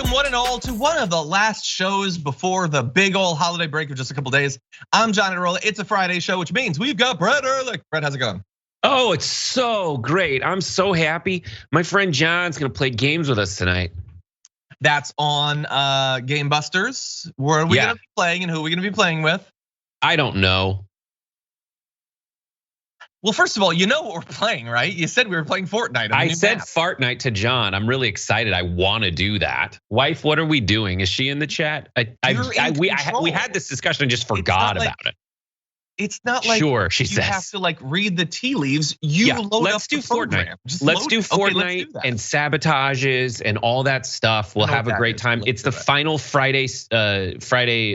Welcome one and all to one of the last shows before the big old holiday break of just a couple days. I'm John Erola. It's a Friday show, which means we've got Brett Erlich. Brett, how's it going? Oh, it's so great. I'm so happy. My friend John's gonna play games with us tonight. That's on Game Busters. Where are we gonna be playing and who are we gonna be playing with? I don't know. Well, first of all, you know what we're playing, right? You said we were playing Fortnite. I said Fartnite to John. I'm really excited. I want to do that. Wife, what are we doing? Is she in the chat? We had this discussion and just forgot about it. It's not like sure, she says. You have to like read the tea leaves. Let's do Fortnite. Let's do Fortnite and sabotages and all that stuff. We'll have a great time. It's the final Friday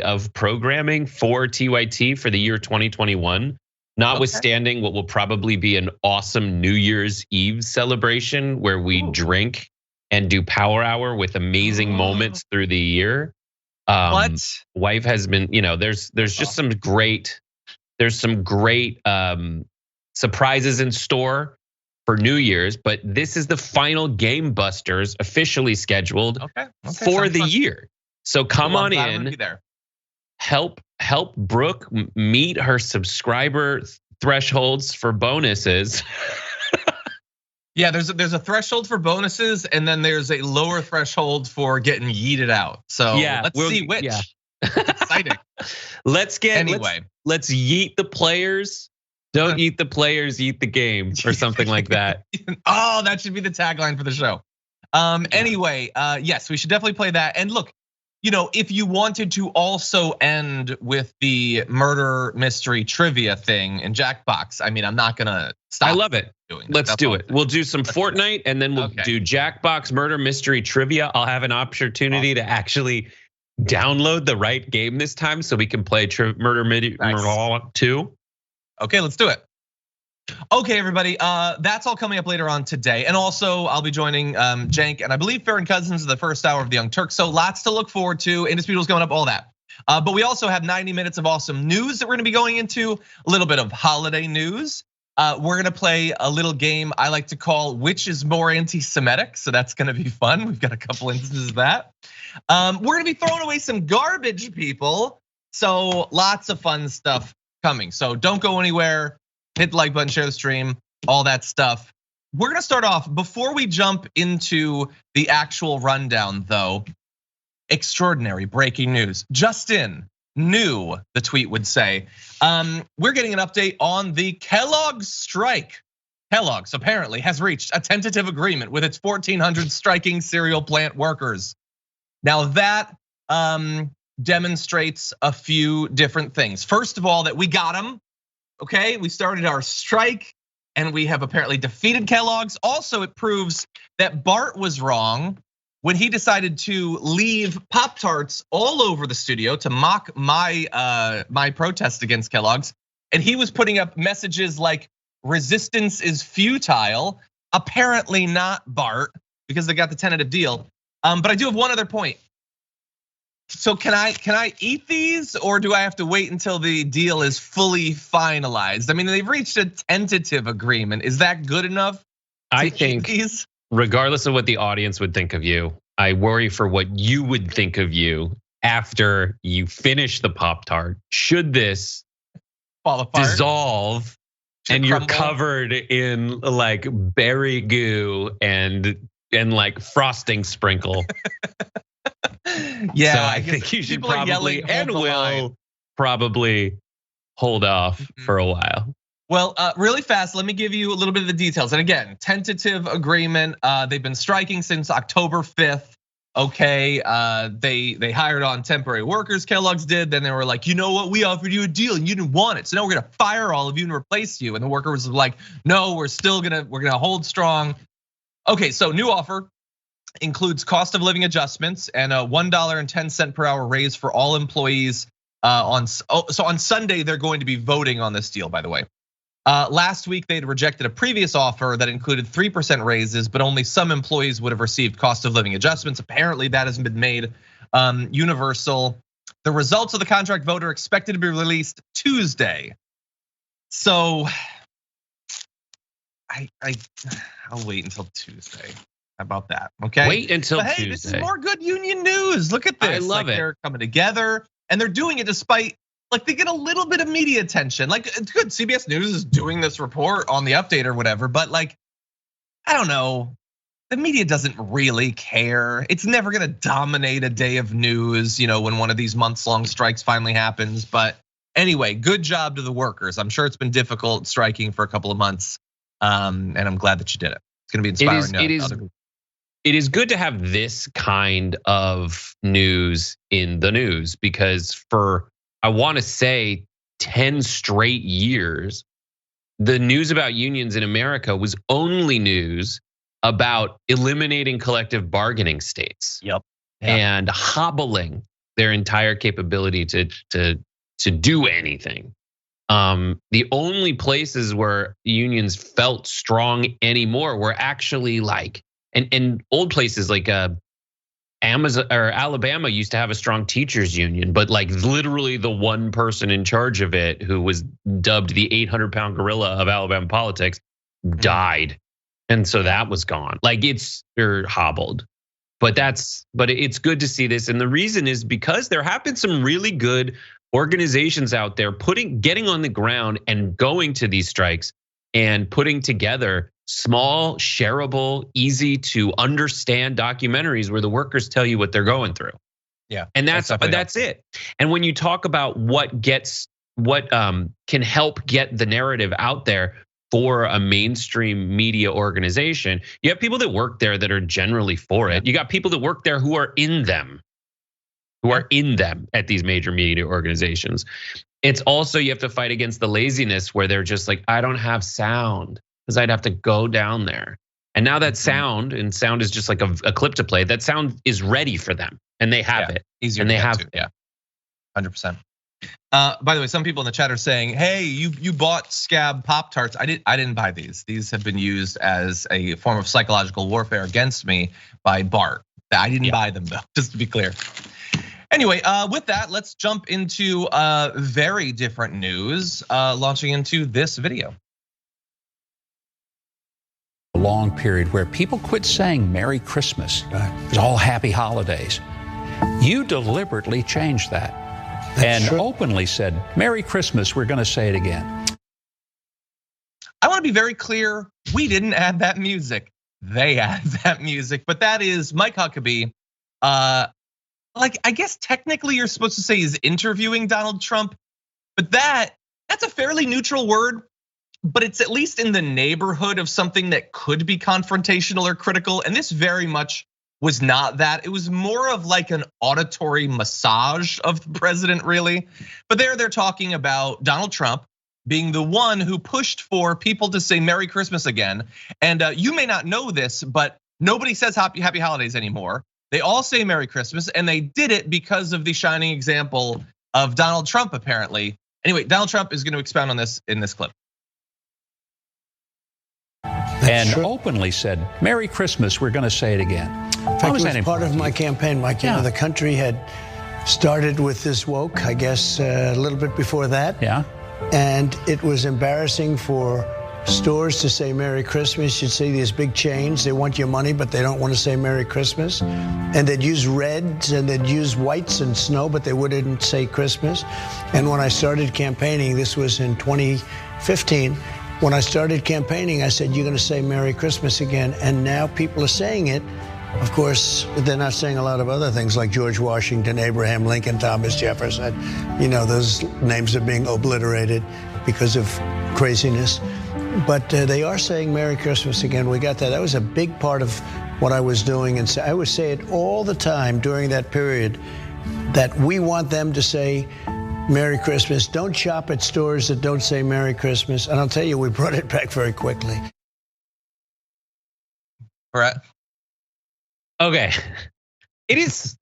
of programming for TYT for the year 2021. Notwithstanding what will probably be an awesome New Year's Eve celebration where we drink and do power hour with amazing moments through the year. Wife has been, there's just some great surprises in store for New Year's, but this is the final Game Busters officially scheduled for the year. So come on in. Help Brooke meet her subscriber thresholds for bonuses. Yeah, there's a threshold for bonuses, and then there's a lower threshold for getting yeeted out. So let's see which. Yeah. Exciting. Let's yeet the players. Don't eat the players, eat the game, or something like that. Oh, that should be the tagline for the show. Anyway, yes, we should definitely play that. And look, if you wanted to also end with the murder mystery trivia thing in Jackbox, I mean, I'm not gonna stop. I love it. Let's do it. We'll do some Fortnite and then we'll do Jackbox murder mystery trivia. I'll have an opportunity to actually download the right game this time so we can play Murder 2. Okay, let's do it. Okay, everybody, that's all coming up later on today. And also, I'll be joining Jank and I believe Farron Cousins in the first hour of the Young Turks. So lots to look forward to. Indisputable's going up, all that. But we also have 90 minutes of awesome news that we're gonna be going into, a little bit of holiday news. We're gonna play a little game I like to call which is more anti-Semitic. So that's gonna be fun. We've got a couple instances of that. We're gonna be throwing away some garbage, people. So lots of fun stuff coming. So don't go anywhere. Hit the like button, share the stream, all that stuff. We're gonna start off, before we jump into the actual rundown though, extraordinary breaking news. Just in, new, the tweet would say. We're getting an update on the Kellogg's strike. Kellogg's apparently has reached a tentative agreement with its 1,400 striking cereal plant workers. Now that demonstrates a few different things. First of all, that we got them. Okay, we started our strike and we have apparently defeated Kellogg's. Also, it proves that Bart was wrong when he decided to leave Pop-Tarts all over the studio to mock my protest against Kellogg's. And he was putting up messages like resistance is futile. Apparently not Bart, because they got the tentative deal. But I do have one other point. So can I eat these, or do I have to wait until the deal is fully finalized? I mean, they've reached a tentative agreement. Is that good enough? I think, regardless of what the audience would think of you, I worry for what you would think of you after you finish the Pop-Tart. Should this fall apart, dissolve, and you're covered in like berry goo and like frosting frosting Yeah, so I think you should probably and will probably hold off for a while. Well, really fast, let me give you a little bit of the details. And again, tentative agreement. They've been striking since October 5th. Okay, they hired on temporary workers. Kellogg's did. Then they were like, you know what? We offered you a deal and you didn't want it. So now we're gonna fire all of you and replace you. And the workers were like, no, we're gonna hold strong. Okay, so new offer includes cost of living adjustments and a $1.10 per hour raise for all employees. So on Sunday, they're going to be voting on this deal, by the way. Last week, they'd rejected a previous offer that included 3% raises, but only some employees would have received cost of living adjustments. Apparently that hasn't been made universal. The results of the contract vote are expected to be released Tuesday. So I'll wait until Tuesday. How about that? Okay. Wait until Tuesday. Hey, this is more good union news. Look at this. I love it. They're coming together and they're doing it despite, they get a little bit of media attention. It's good. CBS News is doing this report on the update or whatever, but I don't know. The media doesn't really care. It's never gonna dominate a day of news, when one of these months-long strikes finally happens. But anyway, good job to the workers. I'm sure it's been difficult striking for a couple of months, and I'm glad that you did it. It's gonna be inspiring. It is good to have this kind of news in the news because for, I want to say 10 straight years, the news about unions in America was only news about eliminating collective bargaining states. Yep. And hobbling their entire capability to do anything. The only places where unions felt strong anymore were actually and old places like Amazon or Alabama used to have a strong teachers union, but literally the one person in charge of it who was dubbed the 800-pound gorilla of Alabama politics died. And so that was gone. It's hobbled. But it's good to see this. And the reason is because there have been some really good organizations out there getting on the ground and going to these strikes and putting together small, shareable, easy to understand documentaries where the workers tell you what they're going through. Yeah. And that's it. And when you talk about what can help get the narrative out there for a mainstream media organization, you have people that work there that are generally for it. You got people that work there who are in them at these major media organizations. It's also, you have to fight against the laziness where they're just I don't have sound because I'd have to go down there. And now that sound is just like a clip to play. That sound is ready for them and they have it. Easier and to they have it. Yeah, 100%. By the way, some people in the chat are saying, "Hey, you bought Scab Pop-Tarts." I didn't buy these. These have been used as a form of psychological warfare against me by Bart. I didn't buy them though, just to be clear. Anyway, with that, let's jump into very different news, launching into this video. A long period where people quit saying Merry Christmas. It was all happy holidays. You deliberately changed that. And openly said, Merry Christmas, we're gonna say it again. I wanna be very clear, we didn't add that music. They added that music, but that is Mike Huckabee. I guess technically you're supposed to say he's interviewing Donald Trump, but that's a fairly neutral word, but it's at least in the neighborhood of something that could be confrontational or critical. And this very much was not that. It was more of an auditory massage of the president, really. But they're talking about Donald Trump being the one who pushed for people to say Merry Christmas again. And you may not know this, but nobody says happy holidays anymore. They all say Merry Christmas, and they did it because of the shining example of Donald Trump, apparently. Anyway, Donald Trump is gonna expound on this in this clip. And openly said, Merry Christmas, we're gonna say it again. In fact, it was part of my campaign, Mike. You know, the country had started with this woke, I guess, a little bit before that. Yeah. And it was embarrassing for stores to say Merry Christmas. You'd see these big chains, they want your money, but they don't want to say Merry Christmas. And they'd use reds and they'd use whites and snow, but they wouldn't say Christmas. And when I started campaigning, this was in 2015, when I started campaigning, I said, you're gonna say Merry Christmas again. And now people are saying it. Of course, they're not saying a lot of other things like George Washington, Abraham Lincoln, Thomas Jefferson. You know, those names are being obliterated because of craziness. But they are saying Merry Christmas again. We got that. That was a big part of what I was doing. And I would say it all the time during that period that we want them to say Merry Christmas. Don't shop at stores that don't say Merry Christmas. And I'll tell you, we brought it back very quickly. Brett? Okay, it is.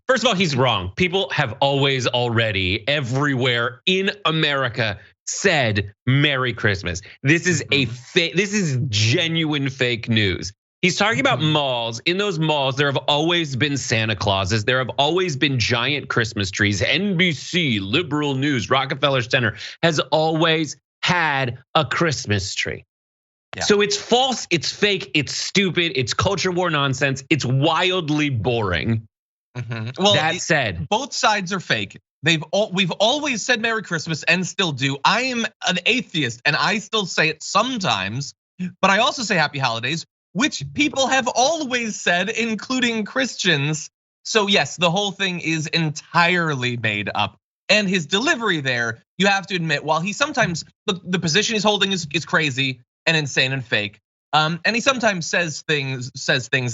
First of all, he's wrong. People have always already everywhere in America said Merry Christmas. This is this is genuine fake news. He's talking about malls. In those malls, there have always been Santa Clauses. There have always been giant Christmas trees. NBC, Liberal News, Rockefeller Center has always had a Christmas tree. Yeah. So it's false, it's fake, it's stupid, it's culture war nonsense, it's wildly boring. Well, that said, both sides are fake. We've always said Merry Christmas and still do. I am an atheist and I still say it sometimes, but I also say Happy Holidays, which people have always said, including Christians. So yes, the whole thing is entirely made up. And his delivery there, you have to admit, while he sometimes, the position he's holding is crazy and insane and fake. And he sometimes says things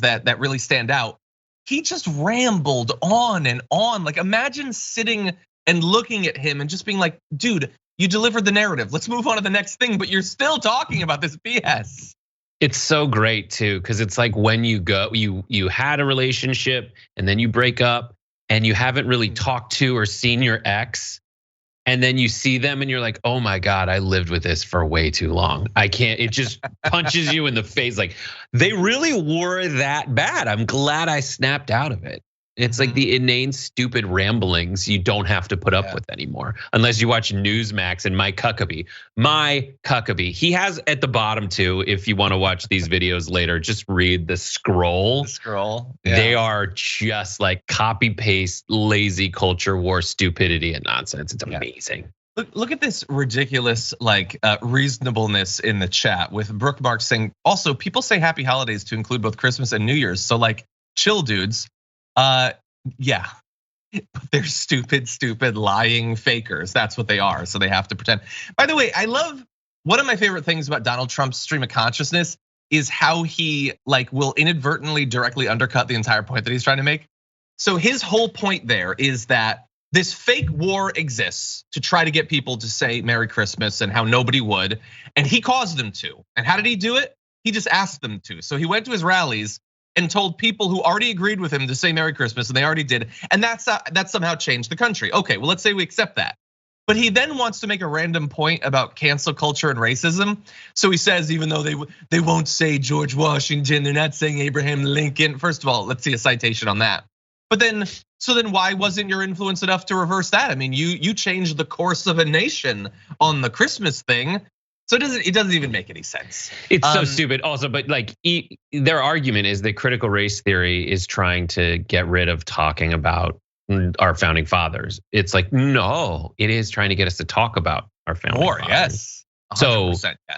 that really stand out. He just rambled on and on. Like, imagine sitting and looking at him and just being like, dude, you delivered the narrative. Let's move on to the next thing, but you're still talking about this BS. It's so great too, because it's like when you had a relationship and then you break up and you haven't really talked to or seen your ex, and then you see them and you're like, oh my God, I lived with this for way too long. I can't, it just punches you in the face. Like, they really were that bad. I'm glad I snapped out of it. It's like the inane, stupid ramblings you don't have to put up with anymore, unless you watch Newsmax and Mike Huckabee. He has at the bottom too, if you want to watch these videos later, just read the scroll. Yeah. They are just like copy paste, lazy culture war stupidity and nonsense. It's amazing. Look at this ridiculous reasonableness in the chat with Brooke Mark saying, also people say Happy Holidays to include both Christmas and New Year's. So like, chill dudes. Yeah, they're stupid, lying fakers. That's what they are. So they have to pretend. By the way, I love, one of my favorite things about Donald Trump's stream of consciousness is how he will inadvertently directly undercut the entire point that he's trying to make. So his whole point there is that this fake war exists to try to get people to say Merry Christmas and how nobody would, and he caused them to. And how did he do it? He just asked them to. So he went to his rallies and told people who already agreed with him to say Merry Christmas, and they already did, and that somehow changed the country. Okay, well, let's say we accept that. But he then wants to make a random point about cancel culture and racism. So he says, even though they won't say George Washington, they're not saying Abraham Lincoln. First of all, let's see a citation on that. But then, why wasn't your influence enough to reverse that? I mean, you changed the course of a nation on the Christmas thing. So it doesn't even make any sense. It's so stupid also, but their argument is that critical race theory is trying to get rid of talking about our founding fathers. It's like, no, it is trying to get us to talk about our founding fathers. Yes. So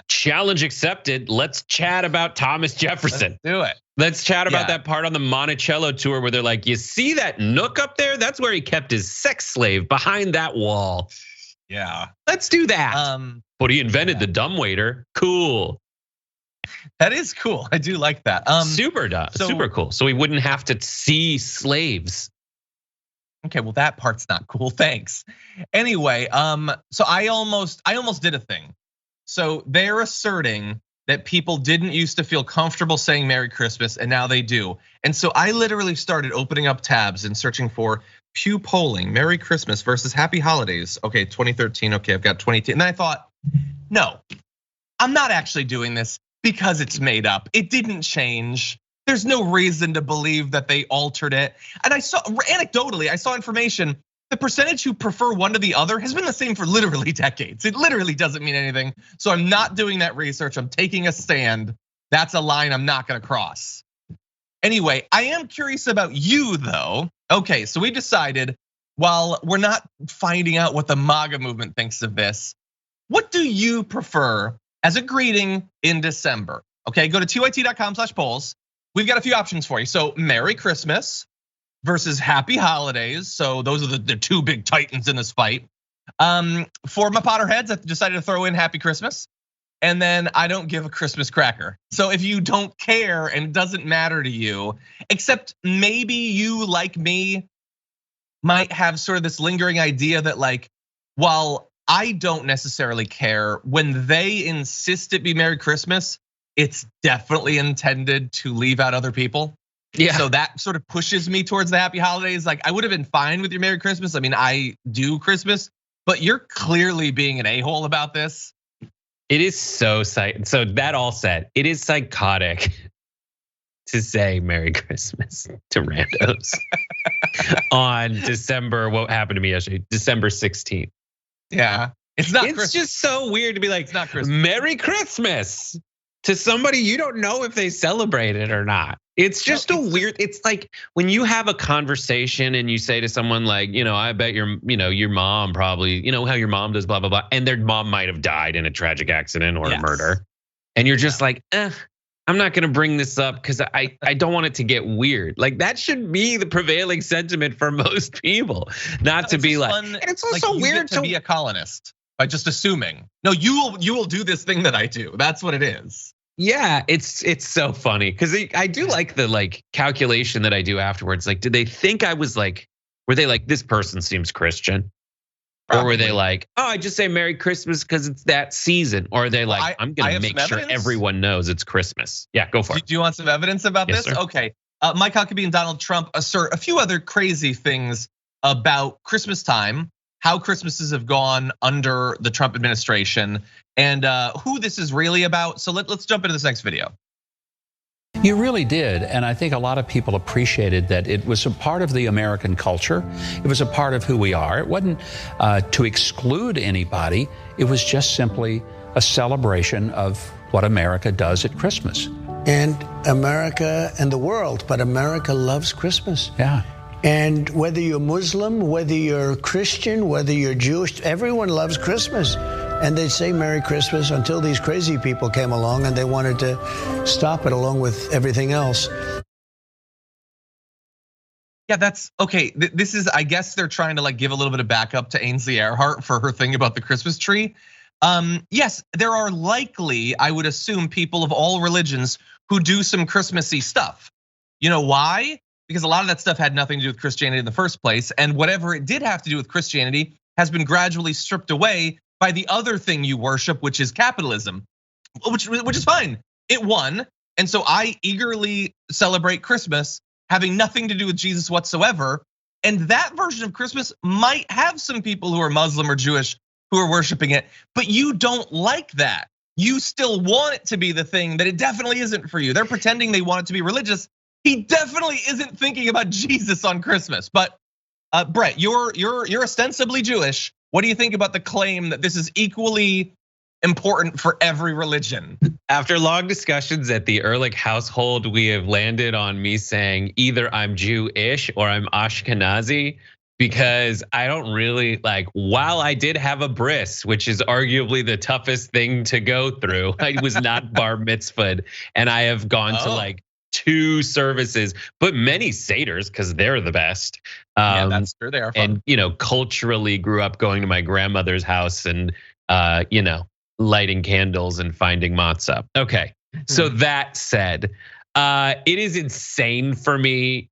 challenge accepted. Let's chat about Thomas Jefferson. Let's do it. Let's chat about that part on the Monticello tour where they're like, you see that nook up there? That's where he kept his sex slave, behind that wall. Yeah. Let's do that. But he invented the dumbwaiter. Cool. That is cool. I do like that. Super cool. So we wouldn't have to see slaves. Okay, well that part's not cool. Thanks. Anyway, so I almost did a thing. So they're asserting that people didn't used to feel comfortable saying Merry Christmas and now they do. And so I literally started opening up tabs and searching for Pew polling, Merry Christmas versus Happy Holidays. Okay, 2013, okay, I've got 2010. And then I thought, no, I'm not actually doing this because it's made up. It didn't change. There's no reason to believe that they altered it. And I saw, anecdotally, I saw information, the percentage who prefer one to the other has been the same for literally decades. It literally doesn't mean anything. So I'm not doing that research. I'm taking a stand. That's a line I'm not gonna cross. Anyway, I am curious about you though. Okay, so we decided, while we're not finding out what the MAGA movement thinks of this, what do you prefer as a greeting in December? Okay, go to tyt.com/polls. We've got a few options for you. So Merry Christmas versus Happy Holidays. So those are the two big titans in this fight. For my Potterheads, I decided to throw in Happy Christmas. And then I don't give a Christmas cracker. So if you don't care and it doesn't matter to you, except maybe you, like me, might have sort of this lingering idea that while I don't necessarily care, when they insist it be Merry Christmas, it's definitely intended to leave out other people. Yeah. So that sort of pushes me towards the Happy Holidays. I would have been fine with your Merry Christmas. I mean, I do Christmas, but you're clearly being an a-hole about this. It is so that all said, it is psychotic to say Merry Christmas to randos on December, what happened to me yesterday, December 16th. Yeah, it's not. It's just so weird to be like, it's not Christmas. Merry Christmas. to somebody you don't know if they celebrate it or not. It's just it's like when you have a conversation and you say to someone like, I bet your mom probably, how your mom does blah, blah, blah. And their mom might have died in a tragic accident or a murder. And you're just like, I'm not gonna bring this up because I don't want it to get weird. Like that should be the prevailing sentiment for most people, not to be like, and it's also weird to be a colonist by just assuming, no, you will do this thing that I do. That's what it is. Yeah, it's so funny because I do like the calculation that I do afterwards. Like, did they think I was were they like, this person seems Christian? Probably. Or were they like, oh, I just say Merry Christmas because it's that season? Or are they like, I'm gonna make sure everyone knows it's Christmas? Yeah, go for it. Do you want some evidence about this? Sir. Okay, Mike Huckabee and Donald Trump assert a few other crazy things about Christmas time, how Christmases have gone under the Trump administration, and who this is really about. So let's jump into this next video. You really did, and I think a lot of people appreciated that it was a part of the American culture. It was a part of who we are. It wasn't to exclude anybody. It was just simply a celebration of what America does at Christmas. And America and the world, but America loves Christmas. Yeah. And whether you're Muslim, whether you're Christian, whether you're Jewish, everyone loves Christmas. And they'd say Merry Christmas until these crazy people came along and they wanted to stop it along with everything else. Yeah, that's okay. This is, I guess they're trying to give a little bit of backup to Ainsley Earhart for her thing about the Christmas tree. Yes, there are likely, I would assume, people of all religions who do some Christmassy stuff. You know why? Because a lot of that stuff had nothing to do with Christianity in the first place. And whatever it did have to do with Christianity has been gradually stripped away by the other thing you worship, which is capitalism, which is fine. It won. And so I eagerly celebrate Christmas having nothing to do with Jesus whatsoever. And that version of Christmas might have some people who are Muslim or Jewish who are worshiping it, but you don't like that. You still want it to be the thing that it definitely isn't for you. They're pretending they want it to be religious. He definitely isn't thinking about Jesus on Christmas. But Brett, you're ostensibly Jewish. What do you think about the claim that this is equally important for every religion? After long discussions at the Erlich household, we have landed on me saying either I'm Jewish or I'm Ashkenazi, because I don't really while I did have a bris, which is arguably the toughest thing to go through, I was not bar mitzvahed, and I have gone to 2 services, but many Seders because they're the best. Yeah, that's true. They are fun. And culturally grew up going to my grandmother's house and lighting candles and finding matzah. Okay, so that said, it is insane for me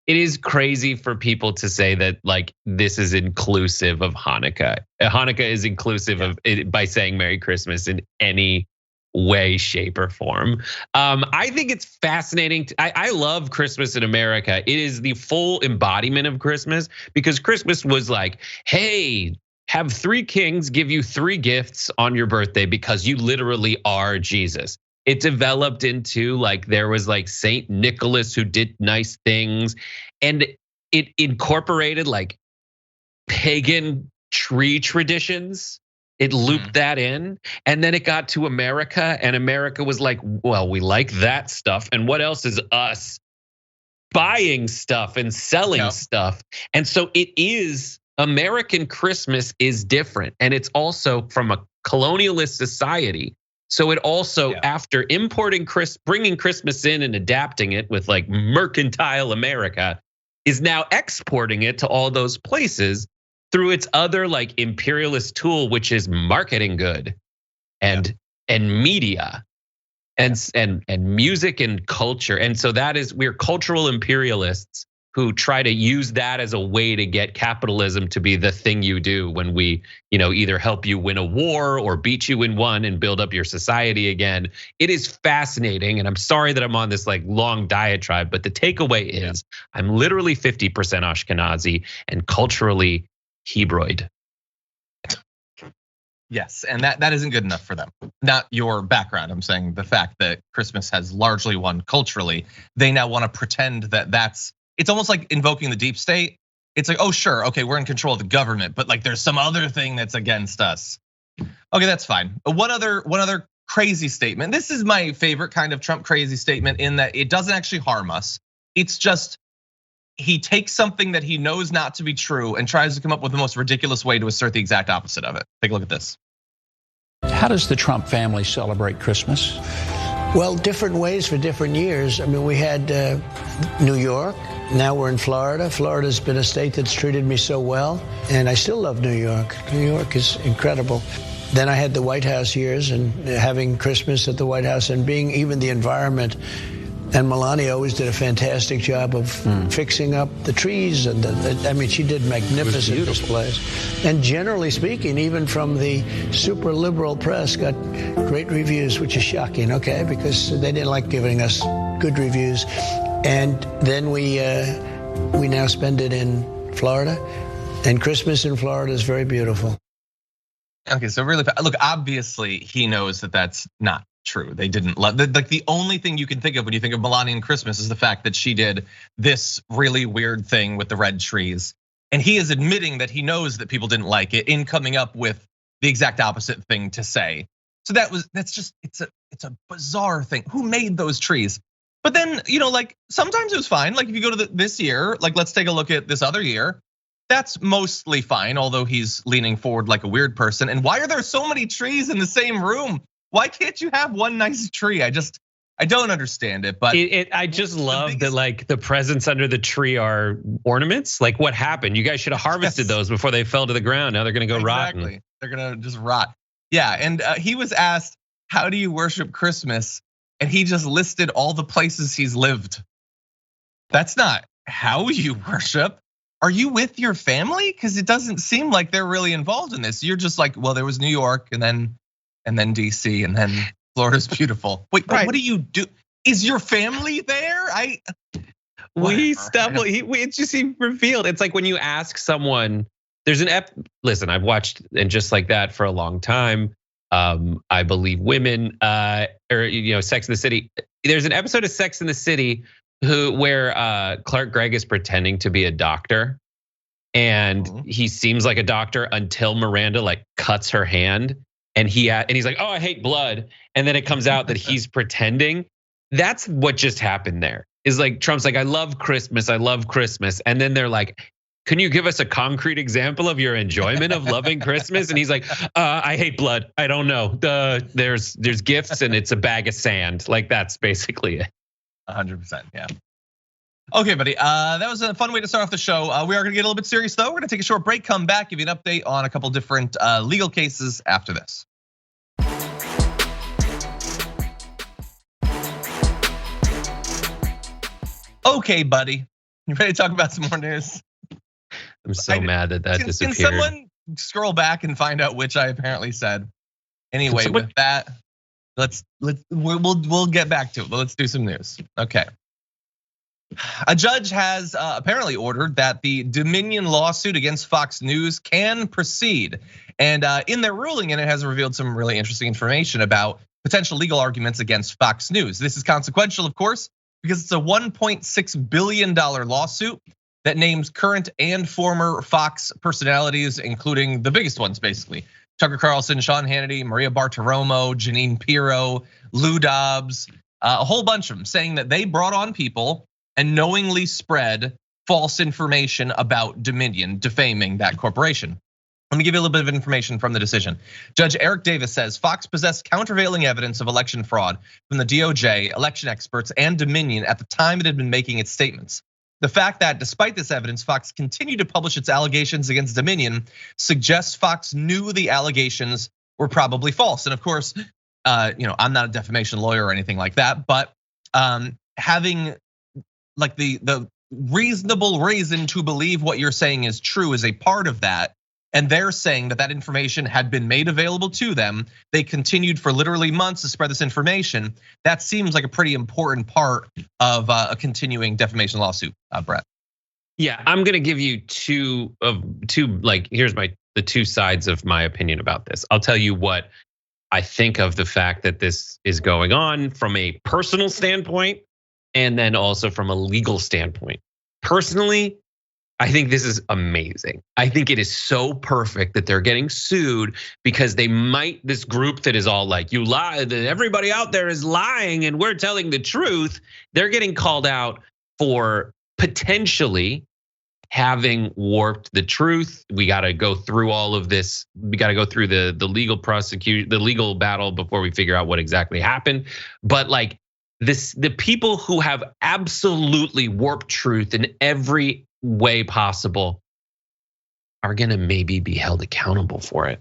it is crazy for people to say that this is inclusive of Hanukkah. Hanukkah is inclusive of it by saying Merry Christmas in any way, shape, or form. I think it's fascinating. I love Christmas in America. It is the full embodiment of Christmas because Christmas was like, hey, have 3 kings give you 3 gifts on your birthday because you literally are Jesus. It developed into there was Saint Nicholas who did nice things, and it incorporated pagan tree traditions. It looped that in, and then it got to America, and America was like, well, we like that stuff, and what else is us? Buying stuff and selling stuff. And so it is, American Christmas is different, and it's also from a colonialist society. So it also, after bringing Christmas in and adapting it with mercantile America, is now exporting it to all those places through its other imperialist tool, which is marketing good and media and music and culture. And so we're cultural imperialists who try to use that as a way to get capitalism to be the thing you do when we, either help you win a war or beat you in one and build up your society again. It is fascinating, and I'm sorry that I'm on this long diatribe, but the takeaway is I'm literally 50% Ashkenazi and culturally Hebrewoid. Yes, and that isn't good enough for them. Not your background. I'm saying the fact that Christmas has largely won culturally. They now want to pretend that it's almost like invoking the deep state. It's like, oh sure, okay, we're in control of the government, but there's some other thing that's against us. Okay, that's fine. One other crazy statement. This is my favorite kind of Trump crazy statement in that it doesn't actually harm us. It's just he takes something that he knows not to be true and tries to come up with the most ridiculous way to assert the exact opposite of it. Take a look at this. How does the Trump family celebrate Christmas? Well, different ways for different years. I mean, we had New York. Now we're in Florida. Florida's been a state that's treated me so well, and I still love New York. New York is incredible. Then I had the White House years and having Christmas at the White House and being even the environment. And Melania always did a fantastic job of fixing up the trees. And I mean, she did magnificent displays. And generally speaking, even from the super liberal press, got great reviews, which is shocking, okay, because they didn't like giving us good reviews. And then we now spend it in Florida. And Christmas in Florida is very beautiful. Okay, so really, look, obviously he knows that that's not true. They didn't love, like the only thing you can think of when you think of Melania and Christmas is the fact that she did this really weird thing with the red trees. And he is admitting that he knows that people didn't like it in coming up with the exact opposite thing to say. So that's just, it's a bizarre thing. Who made those trees? But then, like sometimes it was fine. Like if you go to this year, like let's take a look at this other year. That's mostly fine, although he's leaning forward like a weird person. And why are there so many trees in the same room? Why can't you have one nice tree? I don't understand it, but I just love that like the presents under the tree are ornaments. Like what happened? You guys should have harvested those before they fell to the ground. Now they're gonna go rotten. They're gonna just rot. Yeah, and he was asked, how do you worship Christmas? And he just listed all the places he's lived. That's not how you worship. Are you with your family? Because it doesn't seem like they're really involved in this. You're just like, well, there was New York and then DC and then Florida's beautiful. Wait, right. What do you do? Is your family there? It's just he revealed. It's like when you ask someone, there's listen, I've watched and just like that for a long time. I believe women, or Sex in the City. There's an episode of Sex in the City where Clark Gregg is pretending to be a doctor, and he seems like a doctor until Miranda like cuts her hand, and he's like, oh, I hate blood, and then it comes out that he's pretending. That's what just happened there. Is like Trump's like, I love Christmas, and then they're like, can you give us a concrete example of your enjoyment of loving Christmas? And he's like, I hate blood. I don't know. There's gifts and it's a bag of sand. Like that's basically it. 100%, yeah. Okay, buddy, that was a fun way to start off the show. We are gonna get a little bit serious though. We're gonna take a short break, come back, give you an update on a couple different legal cases after this. Okay, buddy, you ready to talk about some more news? I'm so mad that disappeared. Can someone scroll back and find out which I apparently said? Anyway, with that, we'll get back to it, but let's do some news. Okay. A judge has apparently ordered that the Dominion lawsuit against Fox News can proceed. And in their ruling, and it has revealed some really interesting information about potential legal arguments against Fox News. This is consequential, of course, because it's a $1.6 billion lawsuit that names current and former Fox personalities, including the biggest ones, basically. Tucker Carlson, Sean Hannity, Maria Bartiromo, Jeanine Pirro, Lou Dobbs, a whole bunch of them saying that they brought on people and knowingly spread false information about Dominion, defaming that corporation. Let me give you a little bit of information from the decision. Judge Eric Davis says Fox possessed countervailing evidence of election fraud from the DOJ, election experts, and Dominion at the time it had been making its statements. The fact that despite this evidence, Fox continued to publish its allegations against Dominion suggests Fox knew the allegations were probably false. And of course, I'm not a defamation lawyer or anything like that, but having like the reasonable reason to believe what you're saying is true is a part of that. And they're saying that information had been made available to them. They continued for literally months to spread this information. That seems like a pretty important part of a continuing defamation lawsuit, Brett. Yeah, I'm gonna give you two. Like, here's the two sides of my opinion about this. I'll tell you what I think of the fact that this is going on from a personal standpoint, and then also from a legal standpoint. Personally, I think this is amazing. I think it is so perfect that they're getting sued because this group that is all like, you lie, that everybody out there is lying and we're telling the truth. They're getting called out for potentially having warped the truth. We got to go through all of this. We got to go through the legal prosecution, the legal battle before we figure out what exactly happened. But like the people who have absolutely warped truth in every way possible are gonna maybe be held accountable for it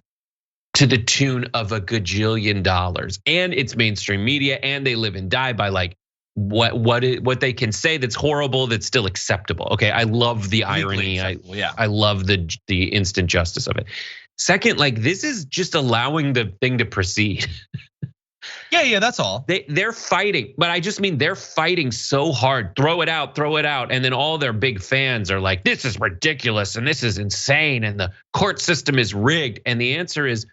to the tune of $1 gajillion. And it's mainstream media, and they live and die by like what they can say that's horrible that's still acceptable. Okay, I love the irony. I love the instant justice of it. Second, like this is just allowing the thing to proceed. Yeah, that's all. They're fighting, but I just mean they're fighting so hard. Throw it out, and then all their big fans are like, "This is ridiculous and this is insane and the court system is rigged." And the answer is,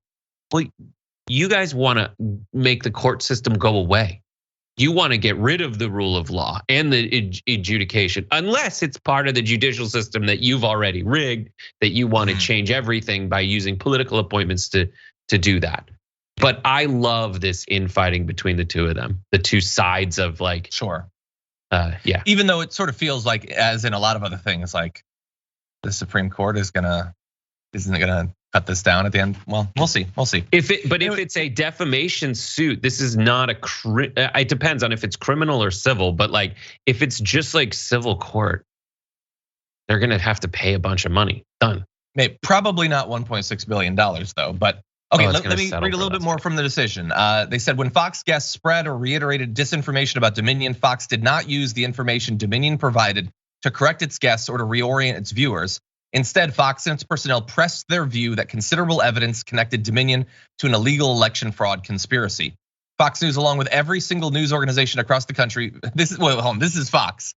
well, you guys want to make the court system go away. You want to get rid of the rule of law and the adjudication, unless it's part of the judicial system that you've already rigged, that you want to change everything by using political appointments to do that. But I love this infighting between the two of them, the two sides of like, sure. Yeah. Even though it sort of feels like, as in a lot of other things, like the Supreme Court isn't gonna cut this down at the end. Well, we'll see. If it's a defamation suit, this is not it depends on if it's criminal or civil. But like, if it's just like civil court, they're gonna have to pay a bunch of money. Done. Maybe probably not $1.6 billion though, but. Okay, let me read a little bit more from the decision. They said when Fox guests spread or reiterated disinformation about Dominion, Fox did not use the information Dominion provided to correct its guests or to reorient its viewers. Instead, Fox and its personnel pressed their view that considerable evidence connected Dominion to an illegal election fraud conspiracy. Fox News, along with every single news organization across the country, this is Fox,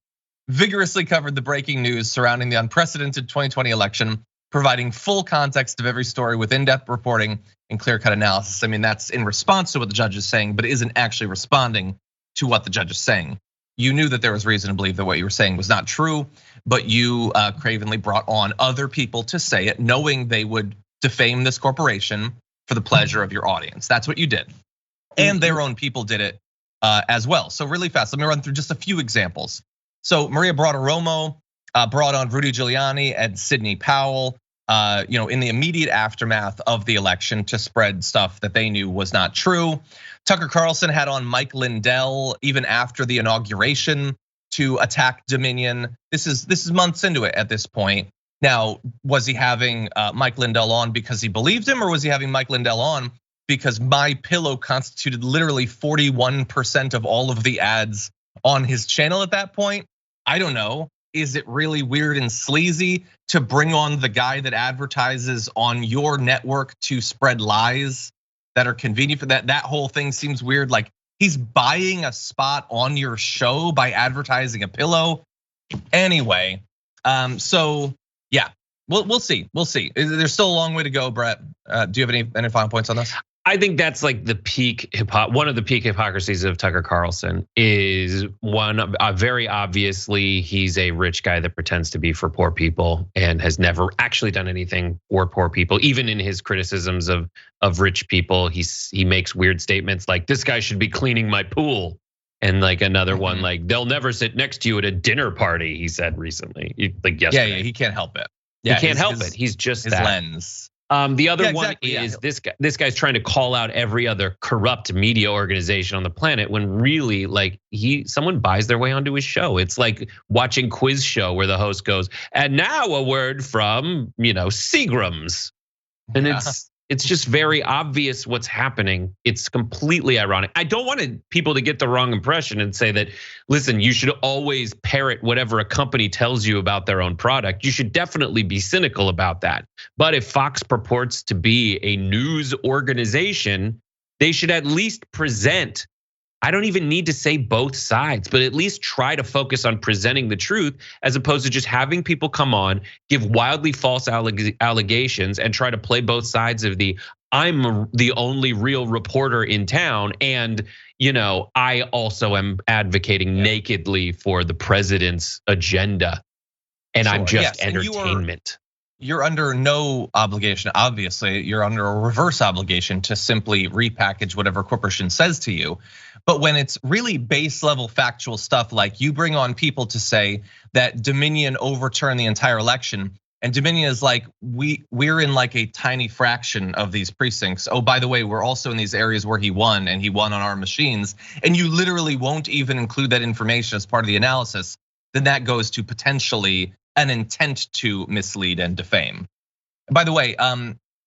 vigorously covered the breaking news surrounding the unprecedented 2020 election, providing full context of every story with in-depth reporting and clear-cut analysis. I mean, that's in response to what the judge is saying, but it isn't actually responding to what the judge is saying. You knew that there was reason to believe that what you were saying was not true, but you cravenly brought on other people to say it, knowing they would defame this corporation for the pleasure of your audience. That's what you did. And their own people did it as well. So really fast, let me run through just a few examples. So Maria Bartiromo brought on Rudy Giuliani and Sidney Powell, in the immediate aftermath of the election to spread stuff that they knew was not true. Tucker Carlson had on Mike Lindell even after the inauguration to attack Dominion. This is months into it at this point. Now, was he having Mike Lindell on because he believed him, or was he having Mike Lindell on because MyPillow constituted literally 41% of all of the ads on his channel at that point? I don't know. Is it really weird and sleazy to bring on the guy that advertises on your network to spread lies that are convenient for that? That whole thing seems weird. Like he's buying a spot on your show by advertising a pillow. Anyway, so yeah, we'll see. There's still a long way to go, Brett. Do you have any final points on this? I think that's like one of the peak hypocrisies of Tucker Carlson is one, very obviously he's a rich guy that pretends to be for poor people and has never actually done anything for poor people. Even in his criticisms of rich people, he makes weird statements like this guy should be cleaning my pool. And like another one, like they'll never sit next to you at a dinner party, he said recently, like yesterday. Yeah, he can't help it. He can't help it. He's just his lens. The other one is this guy. This guy's trying to call out every other corrupt media organization on the planet when really, like, someone buys their way onto his show. It's like watching Quiz Show where the host goes, "And now a word from Seagram's," and it's just very obvious what's happening. It's completely ironic. I don't want people to get the wrong impression and say that, listen, you should always parrot whatever a company tells you about their own product. You should definitely be cynical about that. But if Fox purports to be a news organization, they should at least present. I don't even need to say both sides, but at least try to focus on presenting the truth as opposed to just having people come on, give wildly false allegations and try to play both sides of I'm the only real reporter in town. And I also am advocating nakedly for the president's agenda. and I'm just entertainment. You're under no obligation. Obviously, you're under a reverse obligation to simply repackage whatever corporation says to you. But when it's really base level factual stuff, like you bring on people to say that Dominion overturned the entire election, and Dominion is like, we're in like a tiny fraction of these precincts. Oh, by the way, we're also in these areas where he won, and he won on our machines. And you literally won't even include that information as part of the analysis. Then that goes to potentially an intent to mislead and defame. By the way,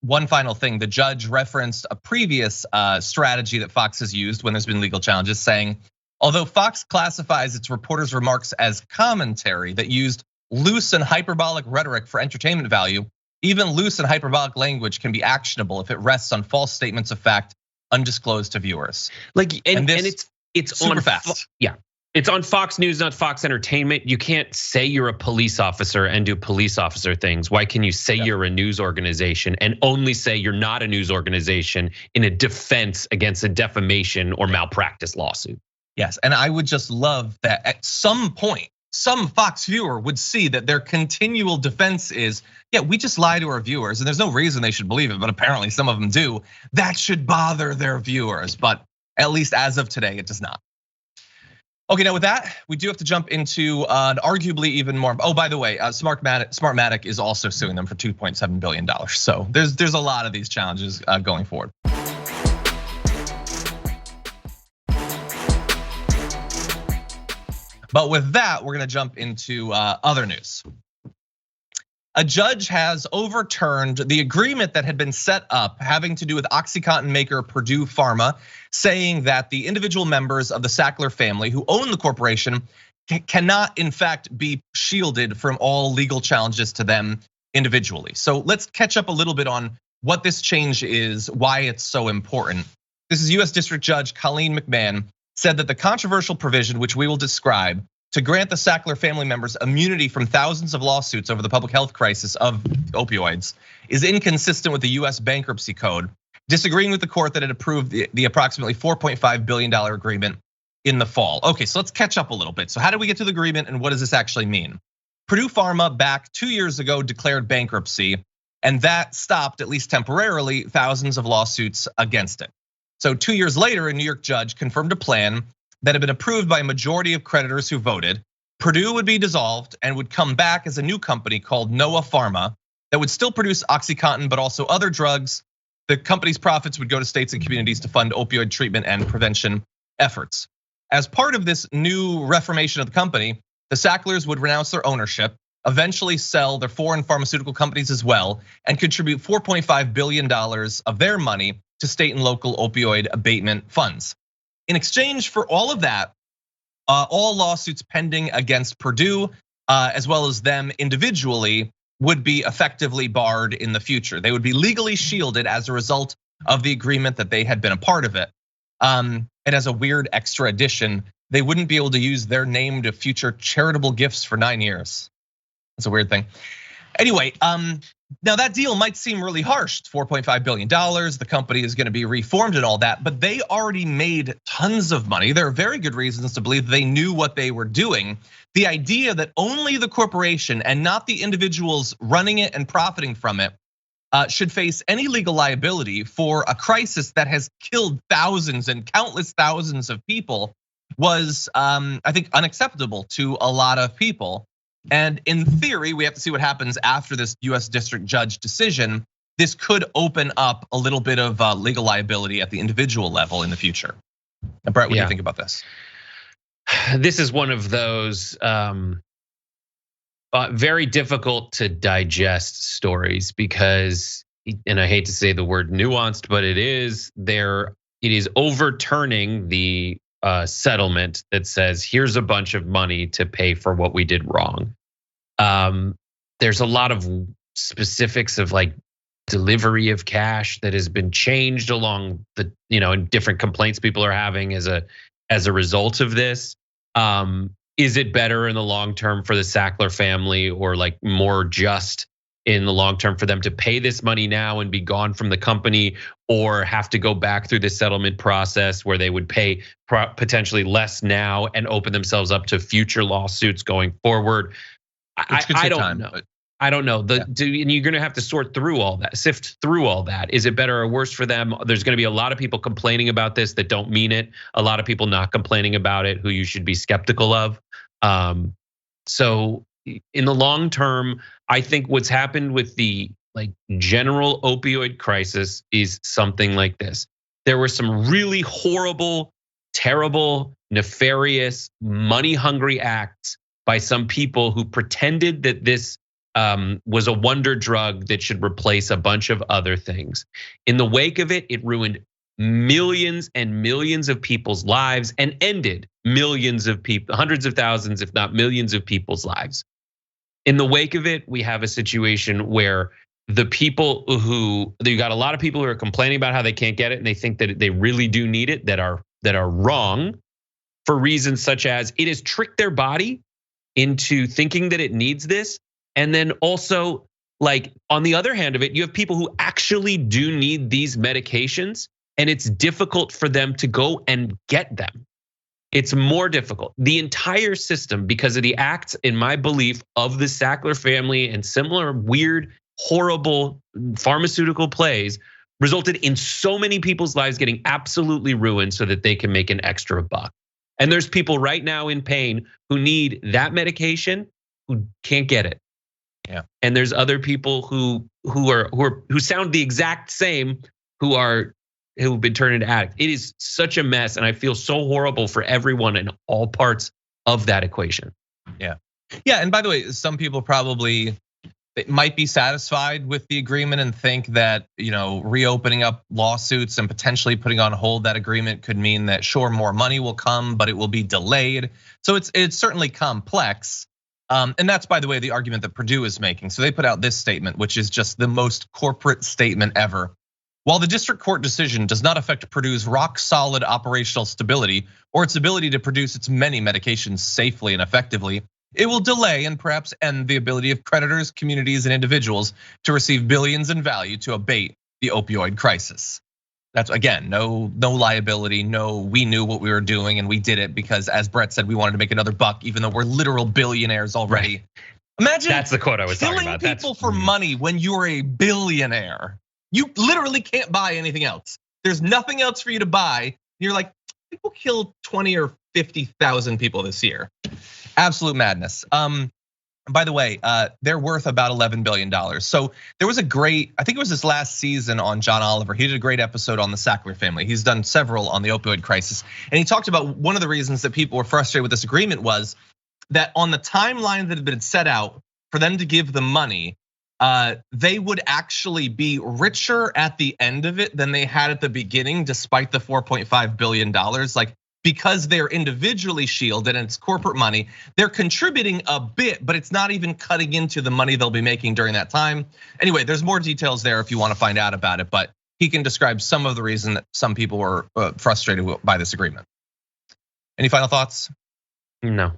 one final thing, the judge referenced a previous strategy that Fox has used when there's been legal challenges, saying, although Fox classifies its reporters' remarks as commentary that used loose and hyperbolic rhetoric for entertainment value, even loose and hyperbolic language can be actionable if it rests on false statements of fact undisclosed to viewers. Like, and it's super fast. Yeah. It's on Fox News, not Fox Entertainment. You can't say you're a police officer and do police officer things. Why can you say you're a news organization and only say you're not a news organization in a defense against a defamation or malpractice lawsuit? Yes, and I would just love that at some point, some Fox viewer would see that their continual defense is, yeah, we just lie to our viewers, and there's no reason they should believe it, but apparently some of them do. That should bother their viewers, but at least as of today, it does not. Okay, now with that, we do have to jump into an arguably even more. Oh, by the way, Smartmatic is also suing them for $2.7 billion. So there's a lot of these challenges going forward. But with that, we're gonna jump into other news. A judge has overturned the agreement that had been set up having to do with OxyContin maker Purdue Pharma, saying that the individual members of the Sackler family who own the corporation cannot in fact be shielded from all legal challenges to them individually. So let's catch up a little bit on what this change is, why it's so important. This is US District Judge Colleen McMahon said that the controversial provision, which we will describe, to grant the Sackler family members immunity from thousands of lawsuits over the public health crisis of opioids is inconsistent with the US bankruptcy code, disagreeing with the court that had approved the approximately $4.5 billion agreement in the fall. Okay, so let's catch up a little bit. So how did we get to the agreement and what does this actually mean? Purdue Pharma back 2 years ago declared bankruptcy, and that stopped, at least temporarily, thousands of lawsuits against it. So 2 years later, a New York judge confirmed a plan that had been approved by a majority of creditors who voted. Purdue would be dissolved and would come back as a new company called Noah Pharma that would still produce OxyContin, but also other drugs. The company's profits would go to states and communities to fund opioid treatment and prevention efforts. As part of this new reformation of the company, the Sacklers would renounce their ownership, eventually sell their foreign pharmaceutical companies as well, and contribute $4.5 billion of their money to state and local opioid abatement funds. In exchange for all of that, all lawsuits pending against Purdue, as well as them individually, would be effectively barred in the future. They would be legally shielded as a result of the agreement that they had been a part of it. And as a weird extra addition, they wouldn't be able to use their name to future charitable gifts for 9 years. That's a weird thing. Anyway, now that deal might seem really harsh. It's $4.5 billion. The company is going to be reformed and all that, but they already made tons of money. There are very good reasons to believe they knew what they were doing. The idea that only the corporation and not the individuals running it and profiting from it should face any legal liability for a crisis that has killed thousands and countless thousands of people was, I think, unacceptable to a lot of people. And in theory, we have to see what happens after this US District Judge decision. This could open up a little bit of legal liability at the individual level in the future. And Brett, what do you think about this? This is one of those very difficult to digest stories because, and I hate to say the word nuanced, but it is overturning the settlement that says here's a bunch of money to pay for what we did wrong. There's a lot of specifics of like delivery of cash that has been changed along the, and different complaints people are having as a result of this. Is it better in the long term for the Sackler family, or like more just in the long term for them to pay this money now and be gone from the company, or have to go back through the settlement process where they would pay potentially less now and open themselves up to future lawsuits going forward? I don't know. I don't know. And you're going to have to sort through all that, sift through all that. Is it better or worse for them? There's going to be a lot of people complaining about this that don't mean it. A lot of people not complaining about it who you should be skeptical of. So in the long term, I think what's happened with the general opioid crisis is something like this. There were some really horrible, terrible, nefarious, money-hungry acts by some people who pretended that this was a wonder drug that should replace a bunch of other things. In the wake of it, it ruined millions and millions of people's lives and ended millions of people, hundreds of thousands, if not millions of people's lives. In the wake of it, we have a situation where the people you got a lot of people who are complaining about how they can't get it and they think that they really do need it that are wrong for reasons such as it has tricked their body into thinking that it needs this. And then also, on the other hand of it, you have people who actually do need these medications, and it's difficult for them to go and get them. It's more difficult. The entire system, because of the acts, in my belief, of the Sackler family and similar weird, horrible pharmaceutical plays, resulted in so many people's lives getting absolutely ruined so that they can make an extra buck. And there's people right now in pain who need that medication who can't get it. Yeah. And there's other people who sound the exact same who've been turned into addicts. It is such a mess, and I feel so horrible for everyone in all parts of that equation. Yeah. And by the way, some people probably might be satisfied with the agreement and think that, reopening up lawsuits and potentially putting on hold that agreement could mean that sure, more money will come, but it will be delayed. So it's certainly complex. And that's, by the way, the argument that Purdue is making. So they put out this statement, which is just the most corporate statement ever. While the district court decision does not affect Purdue's rock solid operational stability or its ability to produce its many medications safely and effectively, it will delay and perhaps end the ability of creditors, communities, and individuals to receive billions in value to abate the opioid crisis. That's, again, no liability, no, we knew what we were doing and we did it because, as Brett said, we wanted to make another buck, even though we're literal billionaires already. Right. Imagine that's the quote I was talking about. Killing people for money when you're a billionaire. You literally can't buy anything else. There's nothing else for you to buy. You're like, people kill 20 or 50,000 people this year. Absolute madness. By the way, they're worth about $11 billion. So there was I think it was this last season on John Oliver. He did a great episode on the Sackler family. He's done several on the opioid crisis. And he talked about one of the reasons that people were frustrated with this agreement was that on the timeline that had been set out for them to give the money, they would actually be richer at the end of it than they had at the beginning, despite the $4.5 billion. Because they're individually shielded and it's corporate money, they're contributing a bit, but it's not even cutting into the money they'll be making during that time. Anyway, there's more details there if you want to find out about it, but he can describe some of the reason that some people were frustrated by this agreement. Any final thoughts? No.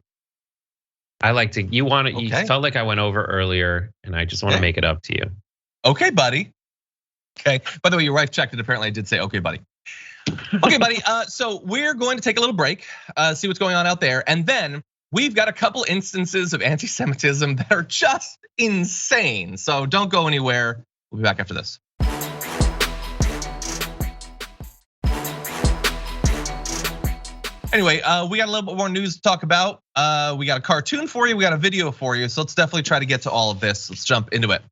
You felt like I went over earlier and I just want to make it up to you. Okay, buddy. Okay, by the way, your wife checked it. Apparently I did say, okay, buddy. Okay, buddy, so we're going to take a little break, see what's going on out there. And then we've got a couple instances of anti-Semitism that are just insane. So don't go anywhere. We'll be back after this. Anyway, we got a little bit more news to talk about. We got a cartoon for you, we got a video for you. So let's definitely try to get to all of this. Let's jump into it.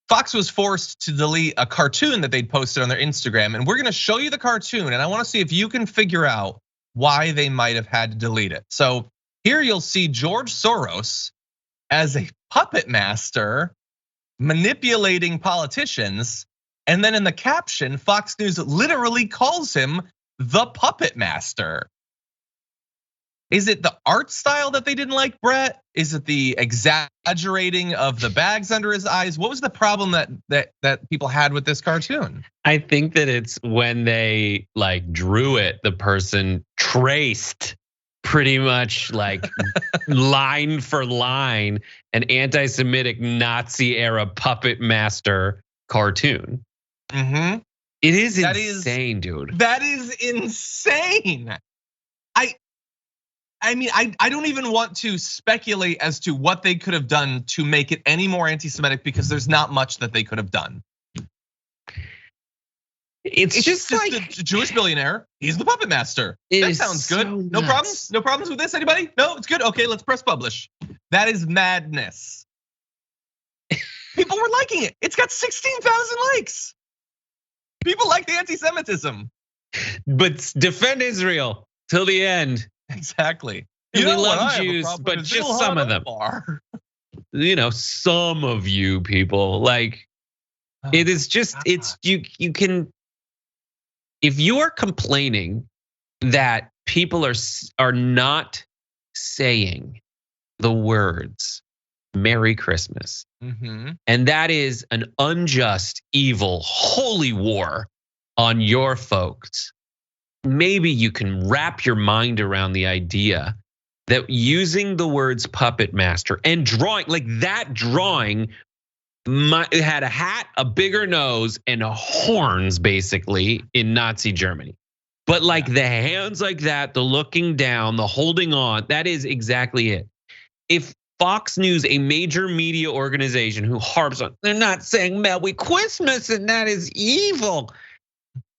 Fox was forced to delete a cartoon that they'd posted on their Instagram, and we're gonna show you the cartoon, and I wanna see if you can figure out why they might have had to delete it. So here you'll see George Soros as a puppet master manipulating politicians, and then in the caption, Fox News literally calls him the puppet master. Is it the art style that they didn't like, Brett? Is it the exaggerating of the bags under his eyes? What was the problem that people had with this cartoon? I think that it's when they drew it, the person traced pretty much line for line an anti-Semitic Nazi era puppet master cartoon. Mm-hmm. It is insane, dude. That is insane. I mean, I don't even want to speculate as to what they could have done to make it any more anti-Semitic, because there's not much that they could have done. It's just like a Jewish billionaire. He's the puppet master. That sounds good. So no problems. No problems with this. Anybody? No, it's good. Okay, let's press publish. That is madness. People were liking it. It's got 16,000 likes. People like the anti-Semitism. But defend Israel till the end. Exactly. We love Jews, but just some of them. Some of you people, like, it is just, it's, you can, if you are complaining that people are not saying the words Merry Christmas, and that is an unjust, evil, holy war on your folks, maybe you can wrap your mind around the idea that using the words puppet master and drawing, like that drawing, it had a hat, a bigger nose, and horns basically in Nazi Germany. But like the hands like that, the looking down, the holding on, that is exactly it. If Fox News, a major media organization who harps on, they're not saying Merry Christmas and that is evil.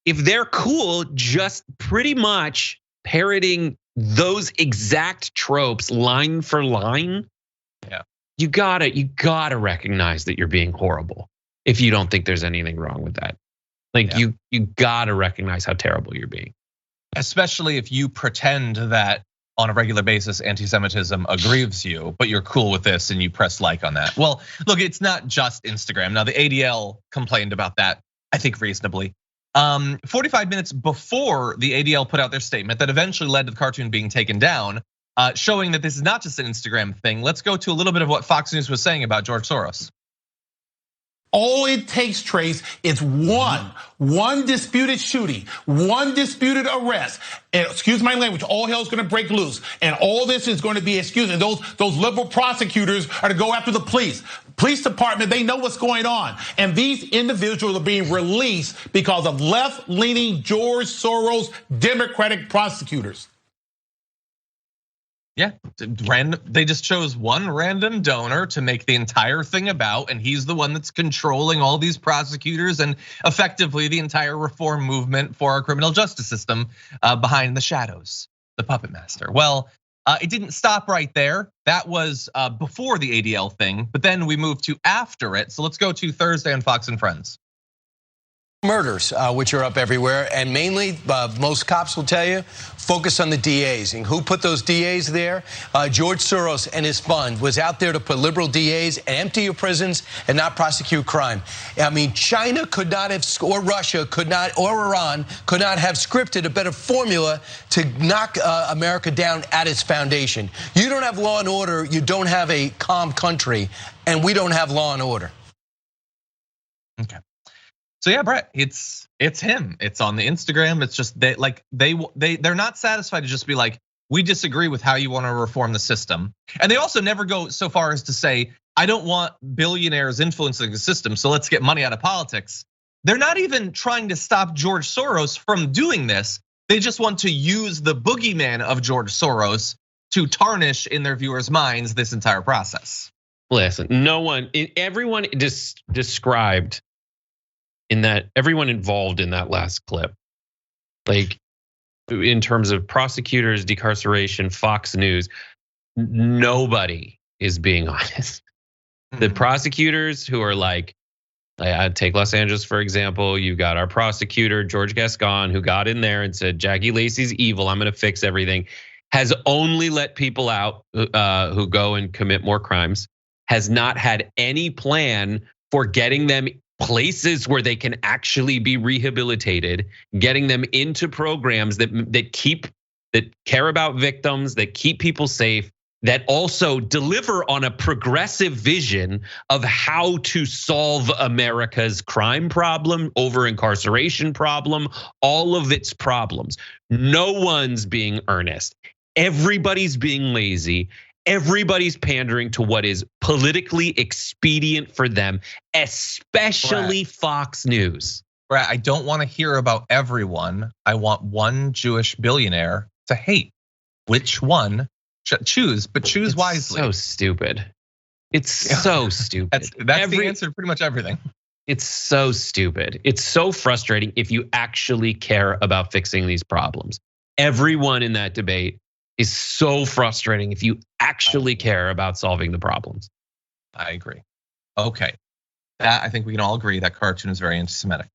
If they're cool, just pretty much parroting those exact tropes line for line, you gotta recognize that you're being horrible. If you don't think there's anything wrong with that, like you gotta recognize how terrible you're being. Especially if you pretend that on a regular basis anti-Semitism aggrieves you, but you're cool with this and you press like on that. Well, look, it's not just Instagram. Now the ADL complained about that, I think reasonably. 45 minutes before the ADL put out their statement that eventually led to the cartoon being taken down, showing that this is not just an Instagram thing. Let's go to a little bit of what Fox News was saying about George Soros. All it takes, Trace, is one disputed shooting, one disputed arrest. And excuse my language, all hell's gonna break loose. And all this is gonna be excused. And those liberal prosecutors are to go after the police. Police department, they know what's going on. And these individuals are being released because of left-leaning George Soros Democratic prosecutors. Yeah, they just chose one random donor to make the entire thing about, and he's the one that's controlling all these prosecutors and effectively the entire reform movement for our criminal justice system behind the shadows, the puppet master. Well, it didn't stop right there. That was before the ADL thing, but then we moved to after it. So let's go to Thursday on Fox and Friends. Murders, which are up everywhere, and mainly, most cops will tell you, focus on the DAs. And who put those DAs there? George Soros and his fund was out there to put liberal DAs and empty your prisons and not prosecute crime. I mean, China could not have, or Russia could not, or Iran could not have scripted a better formula to knock America down at its foundation. You don't have law and order, you don't have a calm country, and we don't have law and order. Okay. So yeah, Brett, it's him. It's on the Instagram. It's just they're not satisfied to just be like, we disagree with how you want to reform the system. And they also never go so far as to say, I don't want billionaires influencing the system, so let's get money out of politics. They're not even trying to stop George Soros from doing this. They just want to use the boogeyman of George Soros to tarnish in their viewers' minds this entire process. Listen, everyone described in that, everyone involved in that last clip, like in terms of prosecutors, decarceration, Fox News, nobody is being honest. The prosecutors who are like, I'd take Los Angeles, for example. You got our prosecutor, George Gascon, who got in there and said, Jackie Lacey's evil, I'm gonna fix everything. Has only let people out who go and commit more crimes. Has not had any plan for getting them places where they can actually be rehabilitated, getting them into programs that care about victims, that keep people safe, that also deliver on a progressive vision of how to solve America's crime problem, over-incarceration problem, all of its problems. No one's being earnest. Everybody's being lazy. Everybody's pandering to what is politically expedient for them, especially Fox News. Right, I don't want to hear about everyone. I want one Jewish billionaire to hate. Which one Choose, but choose wisely. So stupid. It's so stupid. That's the answer to pretty much everything. It's so stupid. It's so frustrating if you actually care about fixing these problems. Everyone in that debate is so frustrating if you actually care about solving the problems. I agree. Okay. I think we can all agree that cartoon is very anti-Semitic.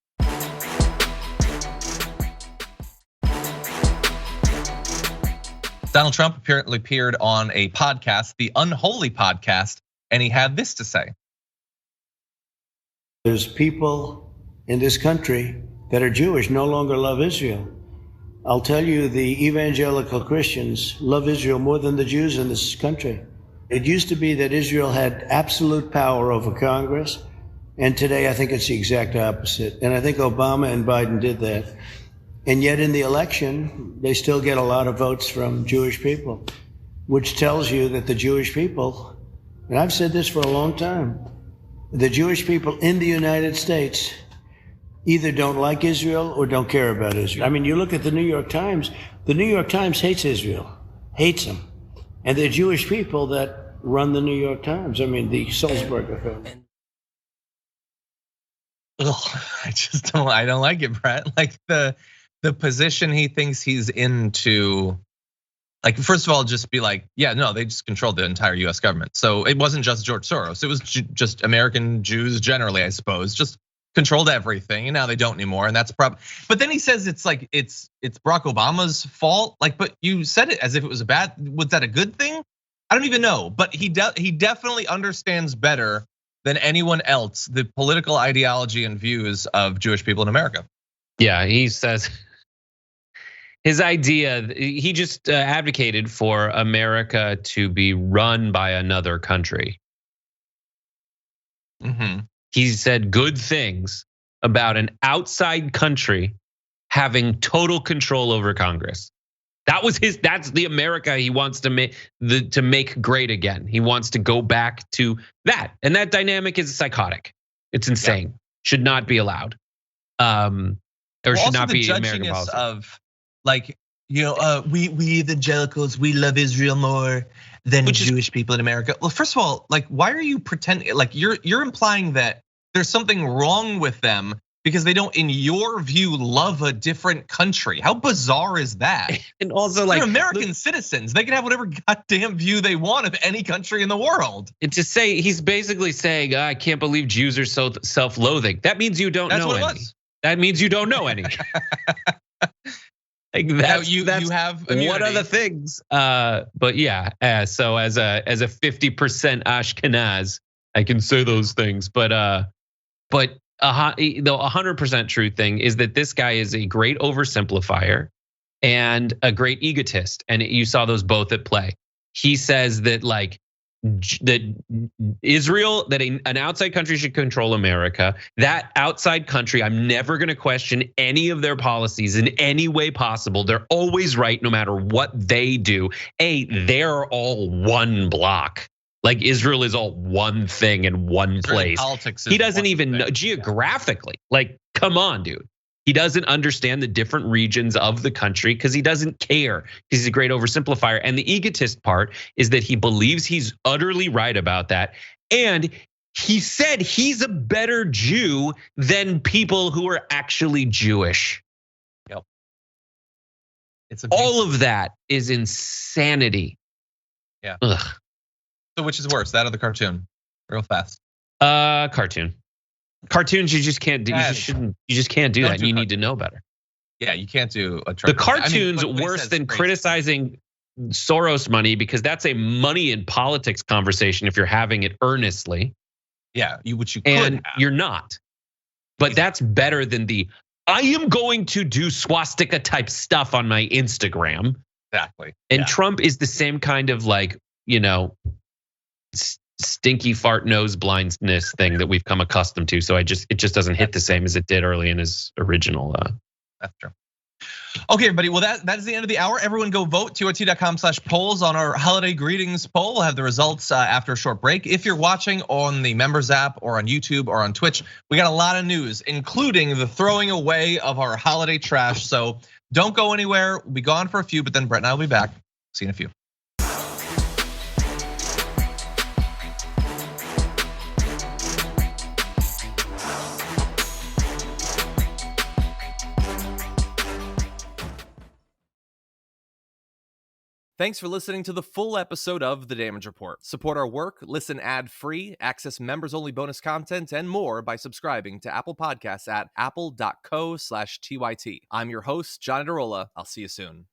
Donald Trump apparently appeared on a podcast, the Unholy Podcast, and he had this to say. There's people in this country that are Jewish no longer love Israel. I'll tell you, the evangelical Christians love Israel more than the Jews in this country. It used to be that Israel had absolute power over Congress, and today I think it's the exact opposite. And I think Obama and Biden did that. And yet in the election, they still get a lot of votes from Jewish people, which tells you that the Jewish people, and I've said this for a long time, the Jewish people in the United States either don't like Israel or don't care about Israel. I mean, you look at the New York Times hates Israel, hates them. And they're Jewish people that run the New York Times. I mean, the Sulzberger family. I don't like it, Brett. Like the position he thinks he's into, like, first of all, just be like, yeah, no, they just controlled the entire US government. So it wasn't just George Soros, it was just American Jews generally, I suppose, just controlled everything, and now they don't anymore, and that's but then he says it's like it's Barack Obama's fault. Like, but you said it as if it was was that a good thing? I don't even know, but he definitely understands better than anyone else the political ideology and views of Jewish people in America. Yeah, he says his idea, he just advocated for America to be run by another country. He said good things about an outside country having total control over Congress. That's the America he wants to make great again. He wants to go back to that. And that dynamic is psychotic. It's insane. Yeah. Should not be allowed. Or should not be American policy. Of like, we evangelicals, we love Israel more than Jewish people in America. Well, first of all, like, why are you pretending? Like, you're implying that there's something wrong with them because they don't, in your view, love a different country. How bizarre is that? And also, like, they're American citizens. They can have whatever goddamn view they want of any country in the world. He's basically saying, I can't believe Jews are so self-loathing. That means you don't know any. That means you don't know any. Like you have immunity. One of the things, but yeah. So as a 50% Ashkenaz, I can say those things. But the 100% true thing is that this guy is a great oversimplifier and a great egotist, and you saw those both at play. He says that that Israel, that an outside country should control America. That outside country, I'm never going to question any of their policies in any way possible. They're always right no matter what they do. They're all one block. Like Israel is all one thing in one place. He doesn't even know geographically. Like, come on, dude. He doesn't understand the different regions of the country because he doesn't care. He's a great oversimplifier. And the egotist part is that he believes he's utterly right about that. And he said he's a better Jew than people who are actually Jewish. Yep. All of that is insanity. Yeah. Ugh. So which is worse, that or the cartoon? Real fast. Cartoon. Cartoons, you just can't do. You just can't do that. You need to know better. Yeah, you can't do a. The cartoon's worse than criticizing Soros money because that's a money in politics conversation. If you're having it earnestly, yeah, which you could, and have. You're not. But that's better than I am going to do swastika type stuff on my Instagram. Exactly. And Trump is the same kind of stinky fart nose blindness thing that we've come accustomed to. So it just doesn't hit the same as it did early in his original. That's true. Okay, everybody. Well, that is the end of the hour. Everyone go vote, TYT.com/polls on our holiday greetings poll. We'll have the results after a short break. If you're watching on the members app or on YouTube or on Twitch, we got a lot of news, including the throwing away of our holiday trash. So don't go anywhere. We'll be gone for a few, but then Brett and I will be back. See you in a few. Thanks for listening to the full episode of The Damage Report. Support our work, listen ad-free, access members-only bonus content, and more by subscribing to Apple Podcasts at apple.co/TYT. I'm your host, John Adarola. I'll see you soon.